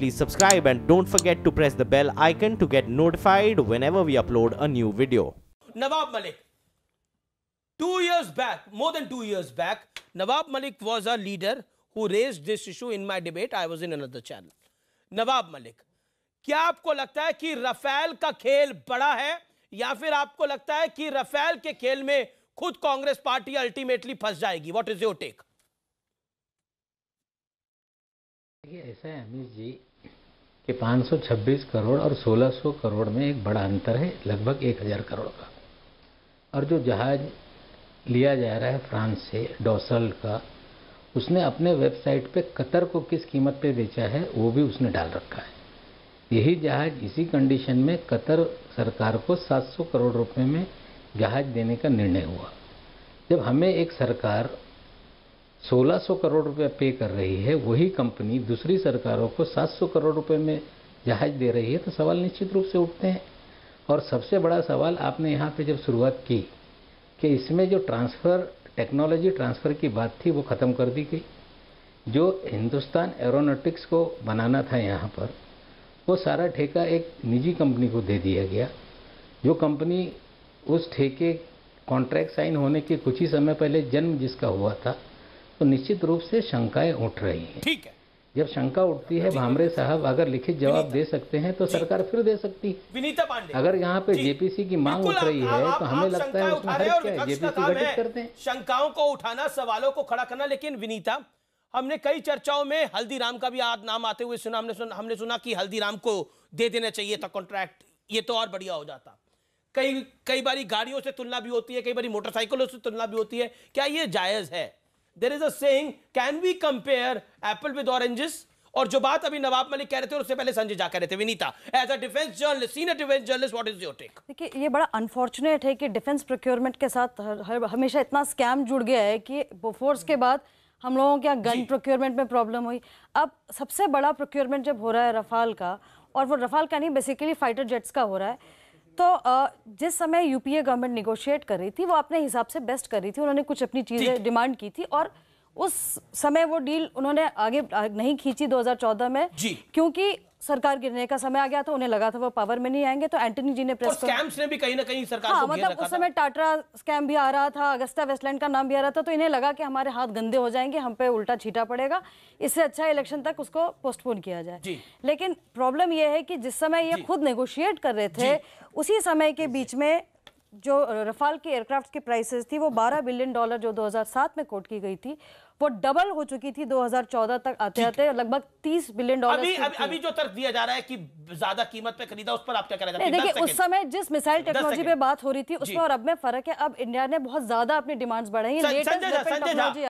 please subscribe and don't forget to press the bell icon to get notified whenever we upload a new video. Nawab Malik. 2 years back, more than 2 years back, Nawab Malik was a leader who raised this issue in my debate. I was in another channel. Nawab Malik, क्या आपको लगता है कि Rafale का खेल बड़ा है या फिर आपको लगता है कि राफेल के खेल में खुद कांग्रेस पार्टी अल्टीमेटली फंस जाएगी? What is your take? ऐसा है अमीश जी कि 526 करोड़ और 1600 करोड़ में एक बड़ा अंतर है, लगभग 1000 करोड़ का। और जो जहाज लिया जा रहा है फ्रांस से डॉसल्ट का, उसने अपने वेबसाइट पे कतर को किस कीमत पे बेचा है वो भी उसने डाल रखा है। यही जहाज इसी कंडीशन में कतर सरकार को 700 करोड़ रुपए में जहाज देने का निर्णय हुआ। जब हमें एक सरकार 1600 करोड़ रुपए पे कर रही है, वही कंपनी दूसरी सरकारों को 700 करोड़ रुपए में जहाज दे रही है, तो सवाल निश्चित रूप से उठते हैं। और सबसे बड़ा सवाल आपने यहाँ पे जब शुरुआत की कि इसमें जो टेक्नोलॉजी ट्रांसफ़र की बात थी वो ख़त्म कर दी गई। जो हिंदुस्तान एरोनॉटिक्स को बनाना था यहाँ पर, वो सारा ठेका एक निजी कंपनी को दे दिया गया। जो कंपनी उस ठेके कॉन्ट्रैक्ट साइन होने के कुछ ही समय पहले जन्म जिसका हुआ था, तो निश्चित रूप से शंकाएं उठ रही हैं। ठीक है, जब शंका उठती है, भामरे साहब अगर लिखित जवाब दे सकते हैं तो सरकार फिर दे सकती है। विनीता पांडे, अगर यहाँ पे जेपीसी की मांग उठ रही है तो हमें लगता है उसमें हर्ज क्या है, जेपीसी गठित करते हैं। शंकाओं को उठाना, सवालों को खड़ा करना। लेकिन विनीता, हमने कई चर्चाओं में हल्दीराम का भी नाम आते हुए सुना। हमने सुना कि हल्दीराम को दे देना चाहिए था कॉन्ट्रैक्ट, ये तो और बढ़िया हो जाता। कई बारी गाड़ियों से तुलना भी होती है, कई बारी मोटरसाइकिलों से तुलना भी होती है। क्या ये जायज है? There is a saying, can we compare apple with oranges? और जो बात अभी नवाब मलिक कह रहे थे और उससे पहले संजय झा कह रहे थे। Vinita, as a defence journalist, senior defence journalist, what is your take? देखिए, ये बड़ा अनफॉर्चुनेट है कि डिफेंस प्रोक्योरमेंट के साथ हमेशा इतना स्कैम जुड़ गया है कि बोफोर्स के बाद हम लोगों के यहाँ गन प्रोक्योरमेंट में प्रॉब्लम हुई। अब सबसे बड़ा प्रोक्योरमेंट जब हो रहा है रफाल का, और वो रफाल का नहीं, बेसिकली फाइटर जेट्स का हो रहा है, तो जिस समय यूपीए गवर्नमेंट निगोशिएट कर रही थी वो अपने हिसाब से बेस्ट कर रही थी। उन्होंने कुछ अपनी चीज़ें डिमांड की थी और उस समय वो डील उन्होंने आगे नहीं खींची 2014 में, क्योंकि सरकार गिरने का समय आ गया था। उन्हें लगा था वो पावर में नहीं आएंगे, तो एंटनी जी ने प्रेस स्कैम्स ने भी कहीं ना कहीं सरकार को घेर मतलब उस समय टाटा स्कैम भी आ रहा था, अगस्ता वेस्टलैंड का नाम भी आ रहा था, तो इन्हें लगा कि हमारे हाथ गंदे हो जाएंगे, हम पे उल्टा छीटा पड़ेगा, इससे अच्छा इलेक्शन तक उसको पोस्टपोन किया जाए। लेकिन प्रॉब्लम यह है कि जिस समय ये खुद नेगोशिएट कर रहे थे, उसी समय के बीच में जो रफाल के एयरक्राफ्ट की प्राइसेस थी वो $12 बिलियन जो 2007 में कोट की गई थी, वो डबल हो चुकी थी 2014 तक आते आते लगभग $30 बिलियन। अभी जो तर्क दिया जा रहा है कि ज्यादा कीमत पे खरीदा, उस पर आप क्या कह रहे हैं? देखिए, उस समय जिस मिसाइल टेक्नोलॉजी पे बात हो रही थी उसमें और अब में फर्क है। अब इंडिया ने बहुत ज्यादा अपनी डिमांड्स बढ़ाई है।